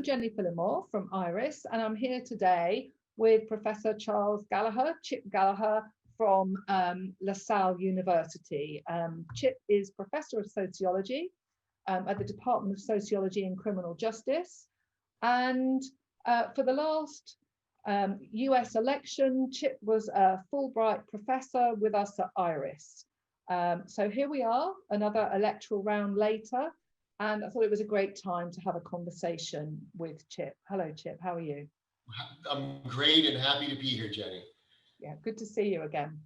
Jenny Phillimore from IRIS, and I'm here today with Professor Charles Gallagher, Chip Gallagher from LaSalle University. Chip is Professor of Sociology at the Department of Sociology and Criminal Justice. And for the last US election, Chip was a Fulbright professor with us at IRIS. So here we are, another electoral round later. And I thought it was a great time to have a conversation with Chip. Hello, Chip. How are you? I'm great and happy to be here, Jenny. Yeah, good to see you again.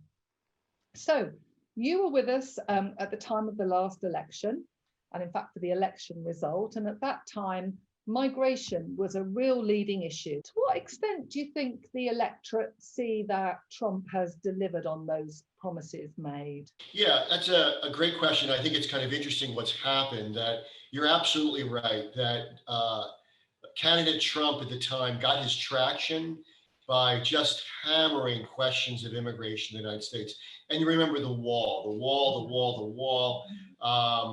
So you were with us at the time of the last election, and in fact for the election result. And at that time, migration was a real leading issue. To what extent do you think the electorate see that Trump has delivered on those promises made? Yeah, that's a great question. I think it's kind of interesting what's happened. That you're absolutely right that candidate Trump at the time got his traction by just hammering questions of immigration in the United States. And you remember the wall.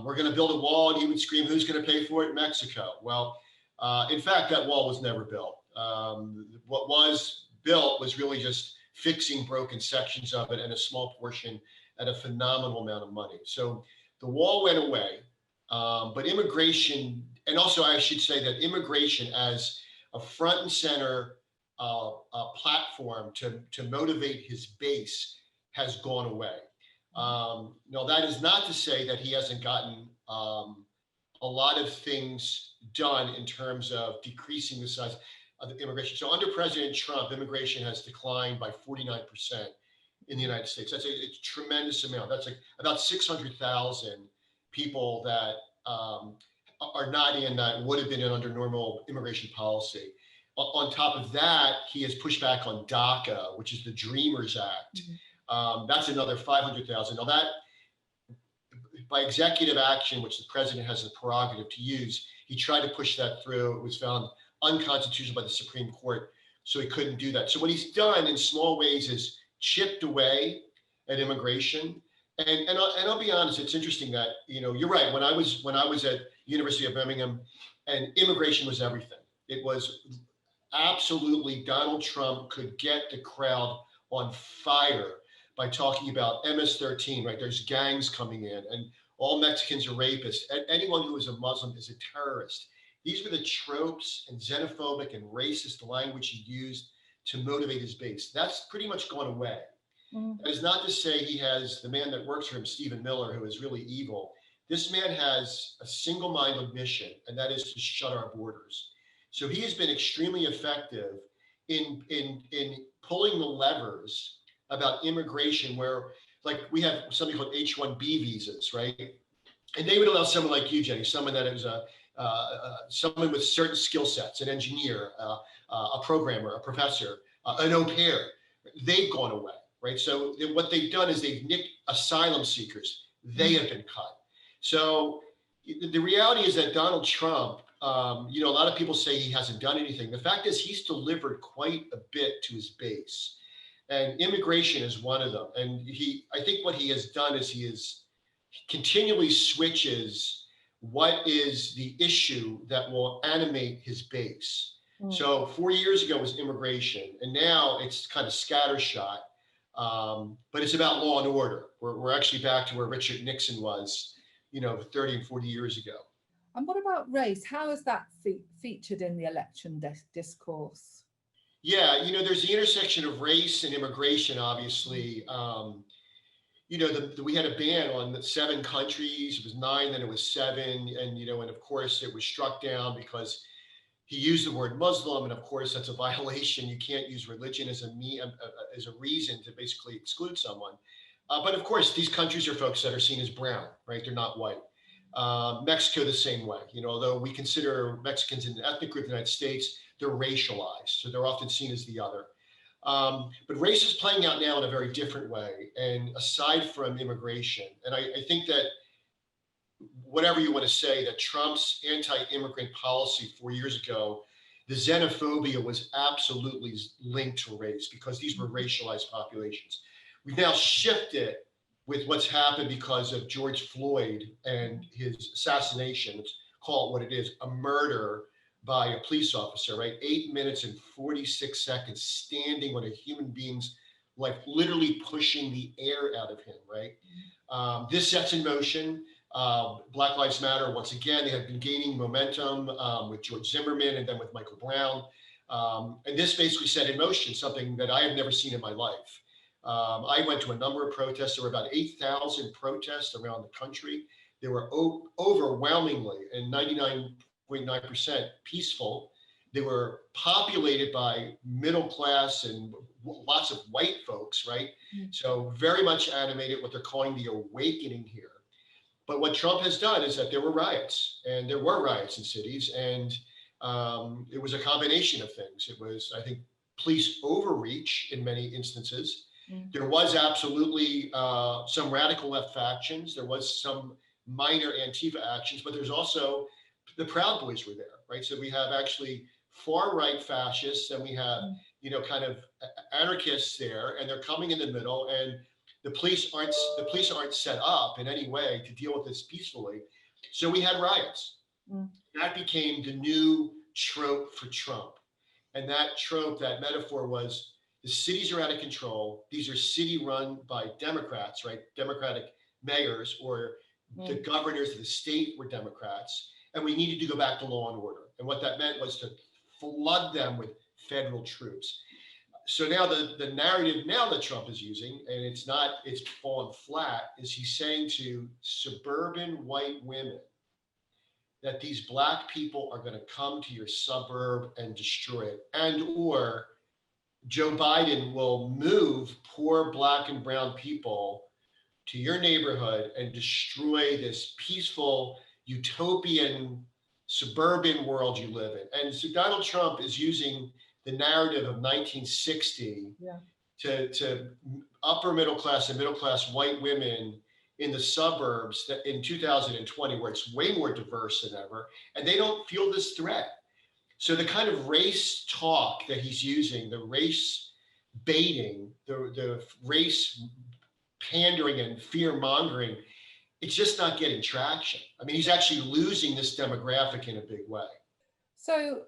We're going to build a wall, and he would scream, "Who's going to pay for it? Mexico." Well, in fact, that wall was never built. What was built was really just fixing broken sections of it and a small portion at a phenomenal amount of money. So the wall went away, but immigration, and also I should say that immigration as a front and center platform to motivate his base has gone away. Now, that is not to say that he hasn't gotten a lot of things done in terms of decreasing the size of the immigration. So under President Trump, immigration has declined by 49% in the United States. That's a tremendous amount. That's like about 600,000 people that are not in that would have been in under normal immigration policy. On top of that, he has pushed back on DACA, which is the Dreamers Act. That's another 500,000. Now that, by executive action, which the president has the prerogative to use, he tried to push that through. It was found unconstitutional by the Supreme Court, so he couldn't do that. So what he's done in small ways is chipped away at immigration. And I'll be honest, it's interesting that, you're right. When I was at University of Birmingham, and immigration was everything. It was absolutely, Donald Trump could get the crowd on fire by talking about MS-13, right? There's gangs coming in, and all Mexicans are rapists. Anyone who is a Muslim is a terrorist. These were the tropes and xenophobic and racist language he used to motivate his base. That's pretty much gone away. That is not to say he has the man that works for him, Stephen Miller, who is really evil. This man has a single-minded mission, and that is to shut our borders. So he has been extremely effective in pulling the levers about immigration, where, like, we have something called H-1B visas, right? And they would allow someone like you, Jenny, someone that is someone with certain skill sets, an engineer, a programmer, a professor, an au pair. They've gone away, right? So what they've done is they've nicked asylum seekers. They have been cut. So the reality is that Donald Trump, a lot of people say he hasn't done anything. The fact is he's delivered quite a bit to his base. And immigration is one of them. And I think what he has done is he continually switches what is the issue that will animate his base. So 4 years ago was immigration, and now it's kind of scattershot, but it's about law and order. We're actually back to where Richard Nixon was, 30 and 40 years ago. And what about race? How is that featured in the election discourse? Yeah, there's the intersection of race and immigration, obviously. We had a ban on 7 countries. It was 9, then it was 7. And of course it was struck down because he used the word Muslim. And of course that's a violation. You can't use religion as a reason to basically exclude someone. But of course, these countries are folks that are seen as brown, right? They're not white. Mexico the same way. Although we consider Mexicans an ethnic group in the United States, they're racialized, so they're often seen as the other. But race is playing out now in a very different way, and aside from immigration. And I think that whatever you want to say, that Trump's anti-immigrant policy 4 years ago, the xenophobia was absolutely linked to race because these were racialized populations. We've now shifted with what's happened because of George Floyd and his assassination. Let's call it what it is, a murder by a police officer, right? 8 minutes and 46 seconds standing on a human being's, like literally pushing the air out of him, right? This sets in motion Black Lives Matter. Once again, they have been gaining momentum with George Zimmerman and then with Michael Brown. And this basically set in motion something that I have never seen in my life. I went to a number of protests. There were about 8,000 protests around the country. They were overwhelmingly and 99.9% peaceful. They were populated by middle class and lots of white folks, right? So very much animated, what they're calling the awakening here. But what Trump has done is that there were riots, and there were riots in cities, and it was a combination of things. It was, I think, police overreach in many instances. There was absolutely some radical left factions. There was some minor Antifa actions, but there's also the Proud Boys were there, right? So we have actually far right fascists, and we have, kind of anarchists there, and they're coming in the middle, and the police aren't set up in any way to deal with this peacefully. So we had riots. That became the new trope for Trump. And that trope, that metaphor was, the cities are out of control. These are city run by Democrats, right? Democratic mayors, or the governors of the state were Democrats. And we needed to go back to law and order. And what that meant was to flood them with federal troops. So now the narrative now that Trump is using, and it's fallen flat, is he's saying to suburban white women that these Black people are going to come to your suburb and destroy it. And or Joe Biden will move poor Black and brown people to your neighborhood and destroy this peaceful, utopian, suburban world you live in. And so Donald Trump is using the narrative of 1960 to upper middle class and middle class white women in the suburbs that in 2020, where it's way more diverse than ever, and they don't feel this threat. So the kind of race talk that he's using, the race baiting, the race pandering and fear mongering, it's just not getting traction. I mean, he's actually losing this demographic in a big way. So,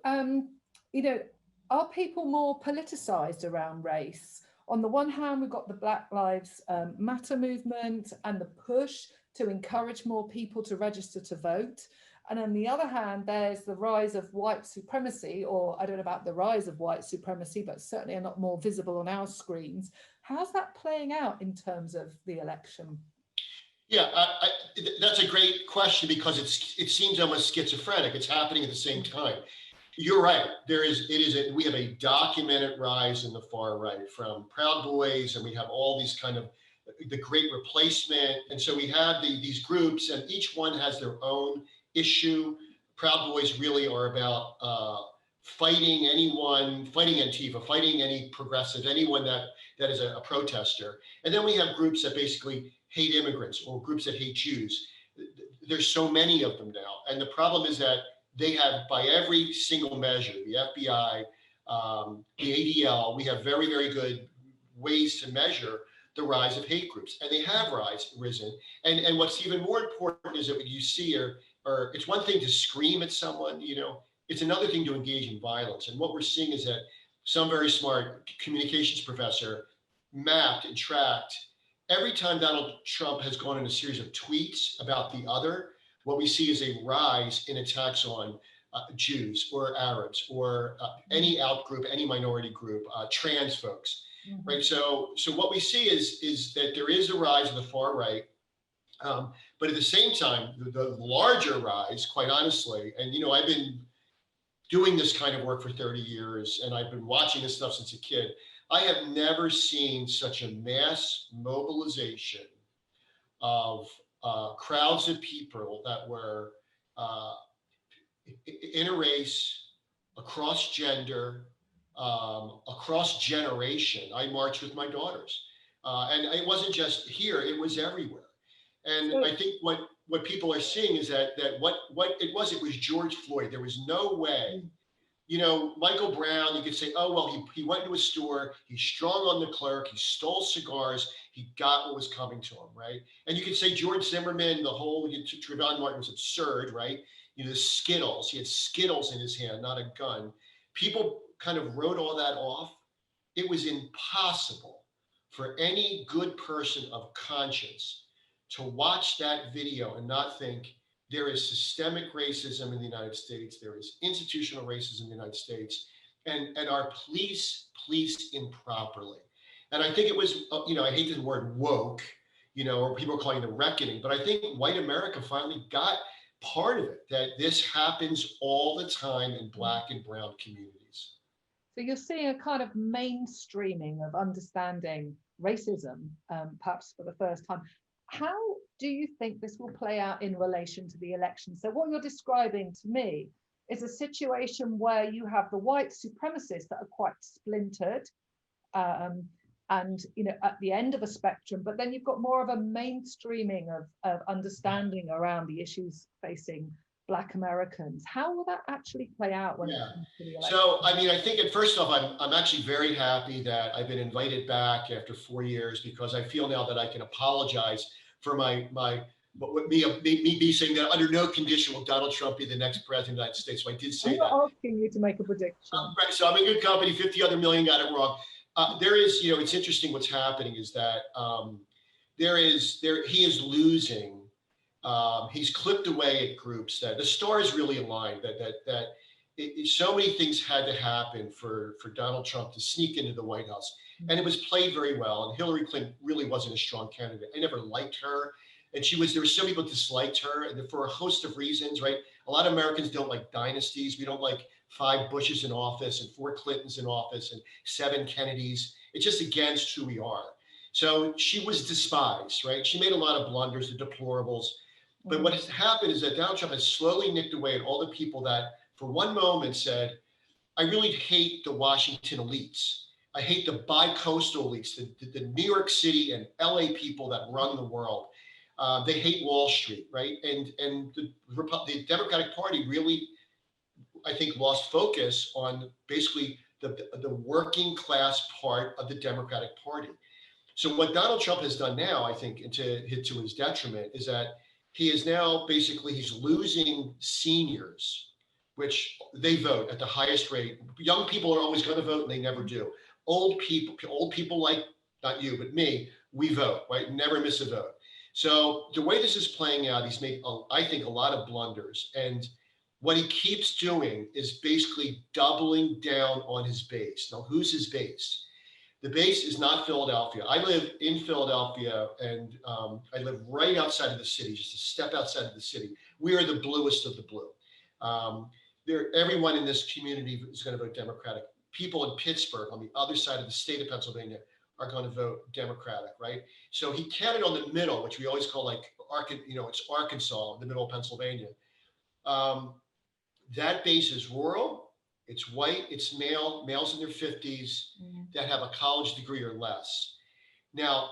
are people more politicized around race? On the one hand, we've got the Black Lives Matter movement and the push to encourage more people to register to vote. And on the other hand, there's the rise of white supremacy, or I don't know about the rise of white supremacy, but certainly a lot more visible on our screens. How's that playing out in terms of the election? Yeah, that's a great question, because it seems almost schizophrenic. It's happening at the same time. You're right. We have a documented rise in the far right, from Proud Boys, and we have all these kind of the Great Replacement. And so we have these groups, and each one has their own issue. Proud Boys really are about fighting Antifa, fighting any progressive, anyone that is a protester. And then we have groups that basically hate immigrants, or groups that hate Jews. There's so many of them now. And the problem is that they have, by every single measure, the FBI, the ADL, we have very, very good ways to measure the rise of hate groups. And they have risen. And what's even more important is that what you see or it's one thing to scream at someone, it's another thing to engage in violence. And what we're seeing is that some very smart communications professor mapped and tracked every time Donald Trump has gone in a series of tweets about the other, what we see is a rise in attacks on Jews or Arabs or any out group, any minority group, trans folks, right? So what we see is that there is a rise in the far right, but at the same time, the larger rise, quite honestly, and I've been doing this kind of work for 30 years, and I've been watching this stuff since a kid. I have never seen such a mass mobilization of crowds of people that were in a race, across gender, across generation. I marched with my daughters. And it wasn't just here, it was everywhere. And I think what people are seeing is that what it was George Floyd. There was no way you know, Michael Brown, you could say, oh, well, he went to a store, he strung on the clerk, he stole cigars, he got what was coming to him, right? And you could say George Zimmerman, the whole Trayvon Martin was absurd, right? You know, the Skittles, he had Skittles in his hand, not a gun. People kind of wrote all that off. It was impossible for any good person of conscience to watch that video and not think there is systemic racism in the United States, there is institutional racism in the United States, and our police improperly. And I think it was, you know, I hate the word woke, you know, or people are calling it a reckoning, but I think white America finally got part of it, that this happens all the time in Black and brown communities. So you're seeing a kind of mainstreaming of understanding racism, perhaps for the first time. How do you think this will play out in relation to the election? So what you're describing to me is a situation where you have the white supremacists that are quite splintered, and you know, at the end of a spectrum, but then you've got more of a mainstreaming of understanding around the issues facing Black Americans. How will that actually play out when it comes to the election? So, I mean, I think first off, I'm actually very happy that I've been invited back after 4 years, because I feel now that I can apologize for me saying that under no condition will Donald Trump be the next president of the United States. So I did say that. I'm not asking you to make a prediction. Right, so I'm in good company. 50 other million got it wrong. There is, you know, it's interesting what's happening is that he is losing. He's clipped away at groups that the stars really aligned, that so many things had to happen for Donald Trump to sneak into the White House. And it was played very well. And Hillary Clinton really wasn't a strong candidate. I never liked her. And there were so many people disliked her, and for a host of reasons, right? A lot of Americans don't like dynasties. We don't like 5 Bushes in office and 4 Clintons in office and 7 Kennedys. It's just against who we are. So she was despised, right? She made a lot of blunders, the deplorables. But what has happened is that Donald Trump has slowly nicked away at all the people that for one moment said, I really hate the Washington elites. I hate the bi-coastal elites, the New York City and LA people that run the world. They hate Wall Street, right? And the Democratic Party really, I think, lost focus on basically the working class part of the Democratic Party. So what Donald Trump has done now, I think, to his detriment, is that he is now basically, he's losing seniors, which they vote at the highest rate. Young people are always going to vote, and they never do. Old people like, not you, but me, we vote, right? Never miss a vote. So the way this is playing out, he's made, I think, a lot of blunders. And what he keeps doing is basically doubling down on his base. Now, who's his base? The base is not Philadelphia. I live in Philadelphia, and I live right outside of the city, just a step outside of the city. We are the bluest of the blue. Everyone in this community is going to vote Democratic. People in Pittsburgh, on the other side of the state of Pennsylvania, are going to vote Democratic, right? So he counted on the middle, which we always call it's Arkansas, the middle of Pennsylvania. That base is rural. It's white, it's males in their 50s that have a college degree or less. Now,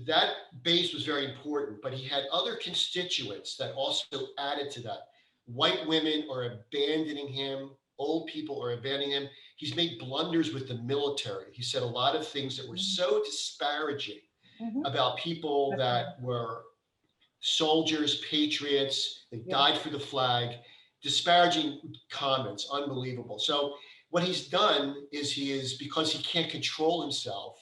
that base was very important, but he had other constituents that also added to that. White women are abandoning him. Old people are abandoning him. He's made blunders with the military. He said a lot of things that were so disparaging about people that were soldiers, patriots, they died for the flag. Disparaging comments, unbelievable. So what he's done is because he can't control himself,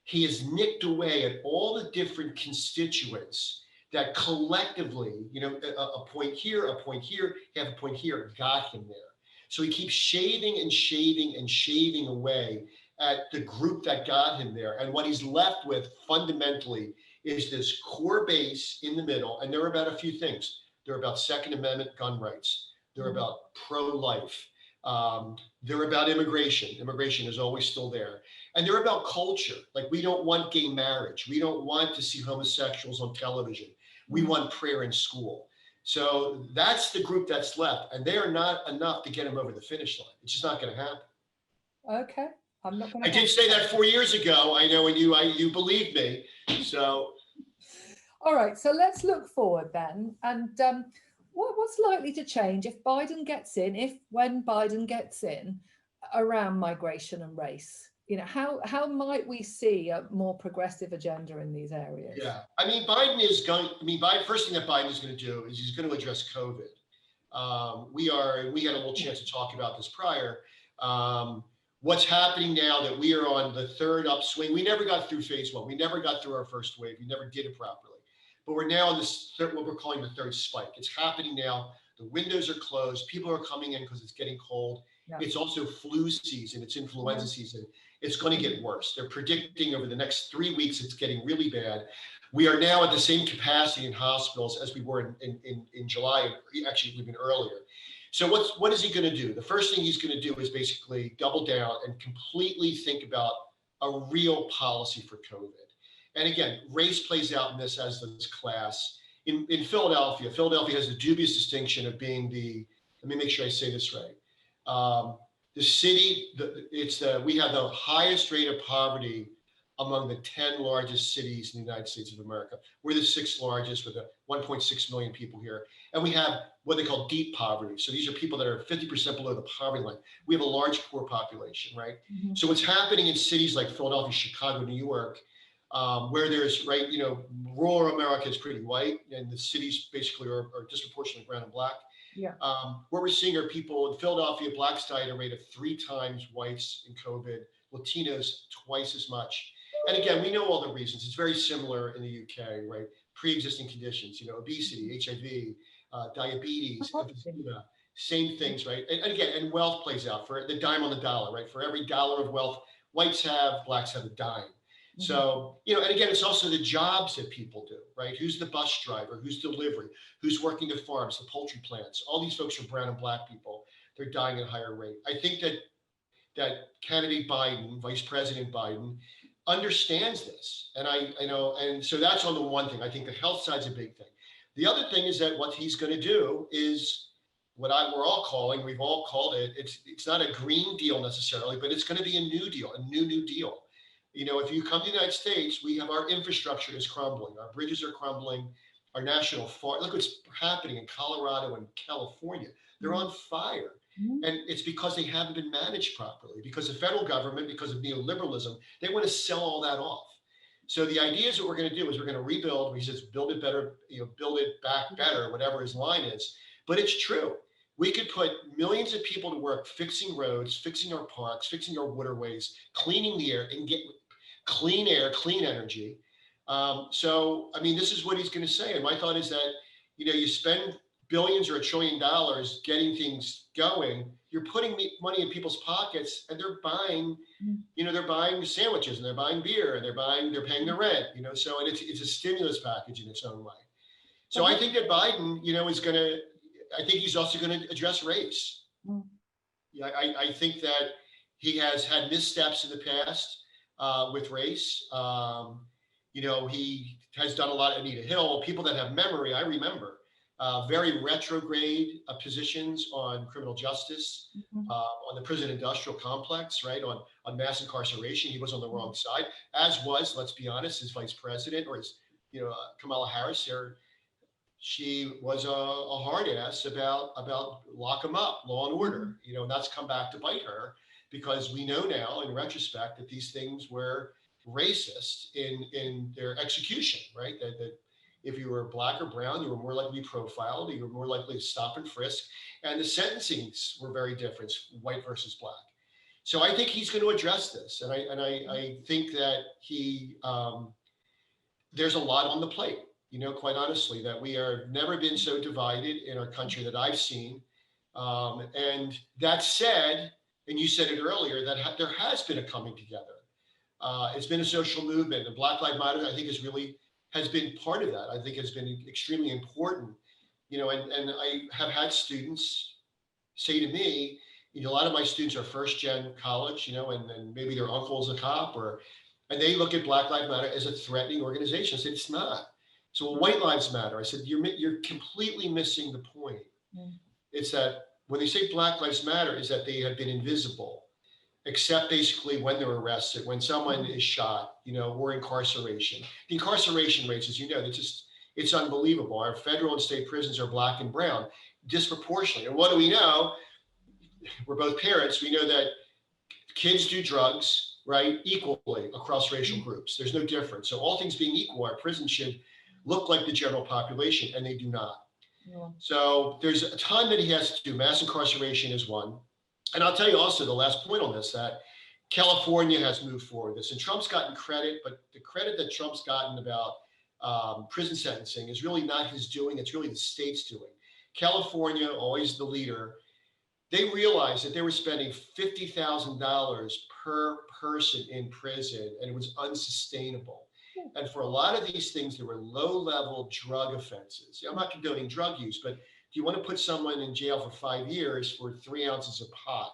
he has nicked away at all the different constituents that collectively, you know, a point here, a point here, you have a point here, got him there. So he keeps shaving and shaving and shaving away at the group that got him there. And what he's left with fundamentally is this core base in the middle. And they're about a few things. They're about Second Amendment gun rights. They're about pro-life. They're about immigration. Immigration is always still there. And they're about culture. Like, we don't want gay marriage. We don't want to see homosexuals on television. We want prayer in school. So that's the group that's left. And they are not enough to get him over the finish line. It's just not going to happen. Okay. I'm not going to. I did say that 4 years ago. I know, and you believed me. So. All right. So let's look forward then. And What's likely to change if Biden gets in, when Biden gets in, around migration and race? You know, how might we see a more progressive agenda in these areas? Yeah, I mean, Biden, first thing that Biden is going to do is he's going to address COVID. We had a little chance to talk about this prior. What's happening now that we are on the third upswing? We never got through phase one. We never got through our first wave. We never did it properly. But we're now on this third, what we're calling the third spike. It's happening now. The windows are closed. People are coming in because it's getting cold. Yeah. It's also flu season. It's influenza season. It's going to get worse. They're predicting over the next 3 weeks, it's getting really bad. We are now at the same capacity in hospitals as we were in July, actually even earlier. So what is he going to do? The first thing he's going to do is basically double down and completely think about a real policy for COVID. And again, race plays out in this as this class. In Philadelphia has the dubious distinction of being let me make sure I say this right. The city, we have the highest rate of poverty among the 10 largest cities in the United States of America. We're the 6th largest with 1.6 million people here. And we have what they call deep poverty. So these are people that are 50% below the poverty line. We have a large poor population, right? Mm-hmm. So what's happening in cities like Philadelphia, Chicago, New York, where there's, rural America is pretty white and the cities basically are disproportionately brown and black. Yeah. What we're seeing are people in Philadelphia, blacks die at a rate of 3 times whites in COVID, Latinos twice as much. And again, we know all the reasons. It's very similar in the UK, right? Pre-existing conditions, obesity, HIV, diabetes, emphysema, same things, right? And again, and wealth plays out for the dime on the dollar, right? For every dollar of wealth, whites have, blacks have a dime. Mm-hmm. So, and again, it's also the jobs that people do, right? Who's the bus driver? Who's delivery? Who's working the farms, the poultry plants? All these folks are brown and black people. They're dying at a higher rate. I think that candidate Biden, Vice President Biden, understands this. And I know, and so that's on the one thing. I think the health side's a big thing. The other thing is that what he's going to do is what we're all calling, we've all called it, it's not a Green Deal necessarily, but it's going to be a New Deal, a new Deal. If you come to the United States, we have our infrastructure is crumbling. Our bridges are crumbling. Our national forest, look what's happening in Colorado and California. They're on fire. Mm-hmm. And it's because they haven't been managed properly, because the federal government, because of neoliberalism, they want to sell all that off. So the idea is what we're going to do is we're going to rebuild. He says, build it better, build it back better, whatever his line is. But it's true. We could put millions of people to work fixing roads, fixing our parks, fixing our waterways, cleaning the air, and get clean air, clean energy. So, this is what he's going to say. And my thought is that, you spend billions or $1 trillion getting things going, you're putting money in people's pockets and they're buying, they're buying sandwiches and they're buying beer and they're paying their rent, so, and it's a stimulus package in its own way. So I think that Biden, I think he's also going to address race. Yeah, I think that he has had missteps in the past with race. He has done a lot at Anita Hill. People that have memory, I remember, very retrograde positions on criminal justice, on the prison industrial complex, right? On mass incarceration. He was on the wrong side, as was, let's be honest, his vice president or his, Kamala Harris. She was a hard ass about lock them up, law and order, and that's come back to bite her because we know now in retrospect that these things were racist in their execution, right? That if you were black or brown, you were more likely to be profiled, you were more likely to stop and frisk, and the sentencings were very different, white versus black. So I think he's going to address this, and I think that there's a lot on the plate. Quite honestly, that we have never been so divided in our country that I've seen. And that said, and you said it earlier, that there has been a coming together. It's been a social movement, and Black Lives Matter, I think, has been part of that. I think has been extremely important. And I have had students say to me, a lot of my students are first gen college, and maybe their uncle's a cop, and they look at Black Lives Matter as a threatening organization. I said, it's not. So White Lives Matter, I said, you're completely missing the point. It's that when they say Black Lives Matter is that they have been invisible, except basically when they're arrested, when someone is shot, or incarceration. The incarceration rates, as you know, it's It's unbelievable. Our federal and state prisons are black and brown disproportionately. And what do we know? We're both parents. We know that kids do drugs, right, equally across racial groups. There's no difference. So all things being equal, our prisons should look like the general population, and they do not. Yeah. So there's a ton that he has to do. Mass incarceration is one. And I'll tell you also the last point on this, that California has moved forward this, and Trump's gotten credit, but the credit that Trump's gotten about prison sentencing is really not his doing. It's really the state's doing. California, always the leader, they realized that they were spending $50,000 per person in prison, and it was unsustainable. And for a lot of these things, there were low-level drug offenses. I'm not condoning drug use, but if you want to put someone in jail for 5 years for 3 ounces of pot,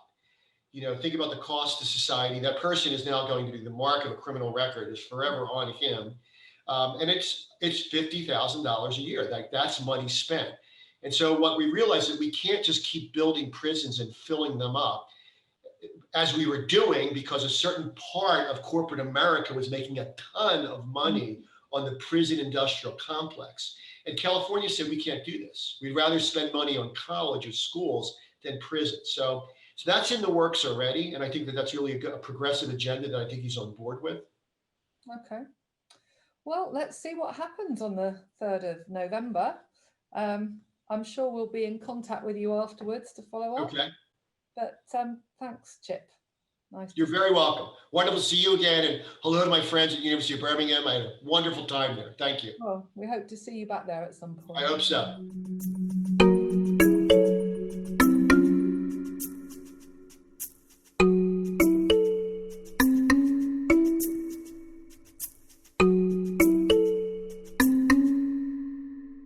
think about the cost to society. That person is now going to be the mark of a criminal record, is forever on him. And it's $50,000 a year. That's money spent. And so what we realized is we can't just keep building prisons and filling them up as we were doing, because a certain part of corporate America was making a ton of money on the prison industrial complex. And California said, we can't do this. We'd rather spend money on college or schools than prison. So that's in the works already. And I think that's really a progressive agenda that I think he's on board with. Okay. Well, let's see what happens on the 3rd of November. I'm sure we'll be in contact with you afterwards to follow up. Okay. But thanks, Chip. Nice. You're very welcome. Wonderful to see you again. And hello to my friends at the University of Birmingham. I had a wonderful time there. Thank you. Well, we hope to see you back there at some point. I hope so.